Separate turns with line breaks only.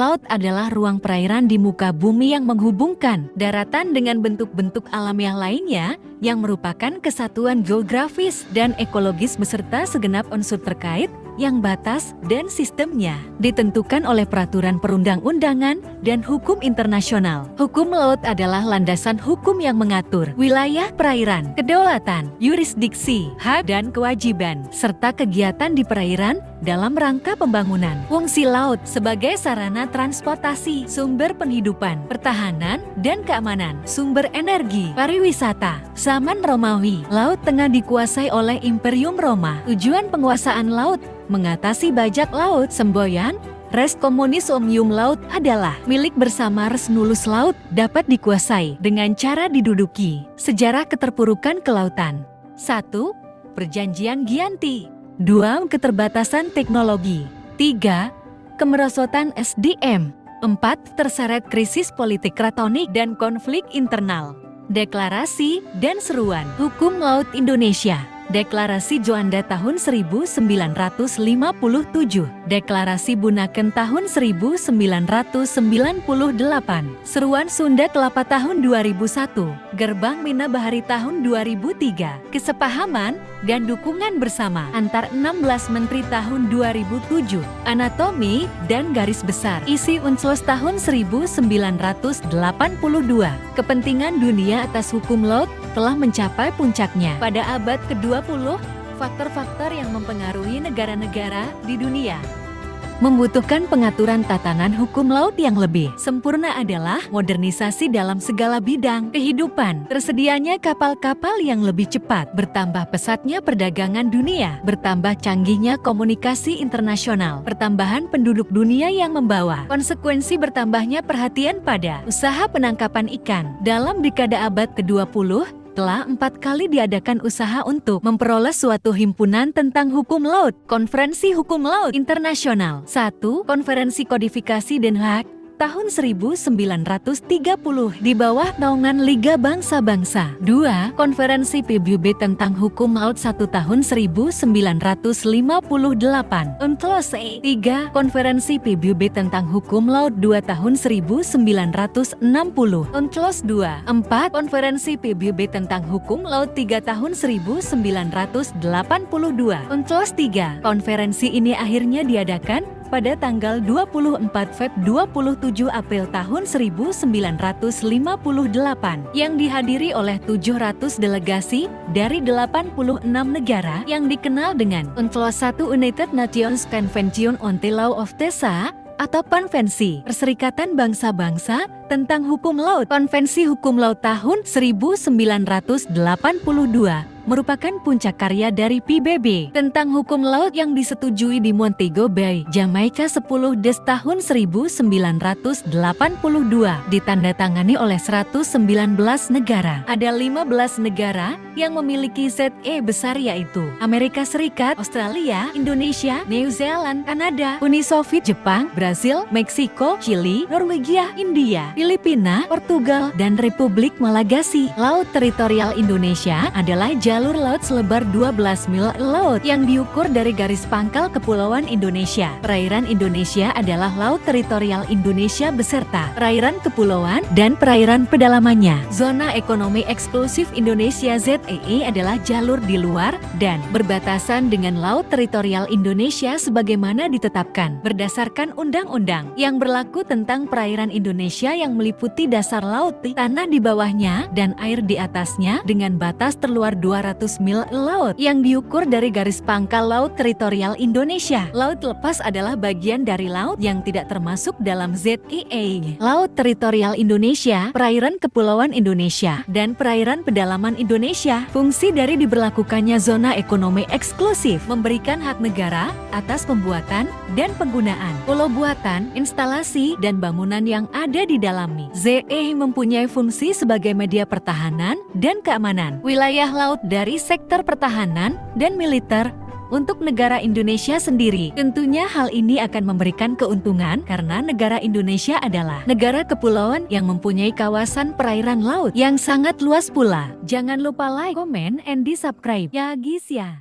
Laut adalah ruang perairan di muka bumi yang menghubungkan daratan dengan bentuk-bentuk alamiah lainnya yang merupakan kesatuan geografis dan ekologis beserta segenap unsur terkait yang batas dan sistemnya ditentukan oleh peraturan perundang-undangan dan hukum internasional. Hukum laut adalah landasan hukum yang mengatur wilayah perairan, kedaulatan, yurisdiksi, hak dan kewajiban, serta kegiatan di perairan dalam rangka pembangunan. Fungsi laut sebagai sarana transportasi, sumber penghidupan, pertahanan, dan keamanan, sumber energi, pariwisata. Zaman Romawi, laut tengah dikuasai oleh Imperium Roma. Tujuan penguasaan laut mengatasi bajak laut semboyan. Res communisomnium laut adalah milik bersama res nullus laut dapat dikuasai dengan cara diduduki. Sejarah keterpurukan kelautan. 1. Perjanjian Gianti. 2. Keterbatasan teknologi. 3. Kemerosotan SDM. 4. Terseret krisis politik kratonik dan konflik internal. Deklarasi dan seruan Hukum Laut Indonesia. Deklarasi Juanda tahun 1957, Deklarasi Bunaken tahun 1998, Seruan Sunda Kelapa tahun 2001, Gerbang Mina Bahari tahun 2003, Kesepahaman dan dukungan bersama antar 16 Menteri tahun 2007, Anatomi dan garis besar isi UNCLOS tahun 1982, kepentingan dunia atas hukum laut telah mencapai puncaknya pada abad ke-20. Faktor-faktor yang mempengaruhi negara-negara di dunia membutuhkan pengaturan tatanan hukum laut yang lebih sempurna adalah modernisasi dalam segala bidang kehidupan, tersedianya kapal-kapal yang lebih cepat, bertambah pesatnya perdagangan dunia, bertambah canggihnya komunikasi internasional, pertambahan penduduk dunia yang membawa konsekuensi bertambahnya perhatian pada usaha penangkapan ikan. Dalam dekade abad ke-20, telah 4 kali diadakan usaha untuk memperoleh suatu himpunan tentang hukum laut. Konferensi Hukum Laut Internasional. 1. Konferensi Kodifikasi Den Haag tahun 1930 di bawah naungan Liga Bangsa-Bangsa. 2. Konferensi PBB tentang Hukum Laut 1 tahun 1958. UNCLOS. 3. Konferensi PBB tentang Hukum Laut 2 tahun 1960. UNCLOS 2. 4. Konferensi PBB tentang Hukum Laut 3 tahun 1982. UNCLOS 3. Konferensi ini akhirnya diadakan pada tanggal 24 Feb 27 April tahun 1958 yang dihadiri oleh 700 delegasi dari 86 negara yang dikenal dengan UNCLOS 1 United Nations Convention on the Law of the Sea atau Konvensi Perserikatan Bangsa-Bangsa tentang Hukum Laut. Konvensi Hukum Laut tahun 1982 merupakan puncak karya dari PBB tentang hukum laut yang disetujui di Montego Bay, Jamaika 10 Des tahun 1982, ditandatangani oleh 119 negara. Ada 15 negara yang memiliki ZE besar yaitu Amerika Serikat, Australia, Indonesia, New Zealand, Kanada, Uni Soviet, Jepang, Brasil, Meksiko, Chili, Norwegia, India, Filipina, Portugal, dan Republik Malagasi. Laut teritorial Indonesia adalah jalur laut selebar 12 mil laut yang diukur dari garis pangkal Kepulauan Indonesia. Perairan Indonesia adalah laut teritorial Indonesia beserta perairan kepulauan dan perairan pedalamannya. Zona Ekonomi Eksklusif Indonesia ZEE adalah jalur di luar dan berbatasan dengan laut teritorial Indonesia sebagaimana ditetapkan berdasarkan undang-undang yang berlaku tentang perairan Indonesia yang meliputi dasar laut, tanah di bawahnya, dan air di atasnya dengan batas terluar 200 mil laut yang diukur dari garis pangkal laut teritorial Indonesia. Laut lepas adalah bagian dari laut yang tidak termasuk dalam ZEE. Laut teritorial Indonesia, perairan kepulauan Indonesia, dan perairan pedalaman Indonesia. Fungsi dari diberlakukannya zona ekonomi eksklusif memberikan hak negara atas pembuatan dan penggunaan pulau buatan, instalasi, dan bangunan yang ada di dalamnya. ZEE mempunyai fungsi sebagai media pertahanan dan keamanan wilayah laut dari sektor pertahanan dan militer untuk negara Indonesia sendiri. Tentunya hal ini akan memberikan keuntungan karena negara Indonesia adalah negara kepulauan yang mempunyai kawasan perairan laut yang sangat luas pula. Jangan lupa like, comment, and di subscribe ya guys ya.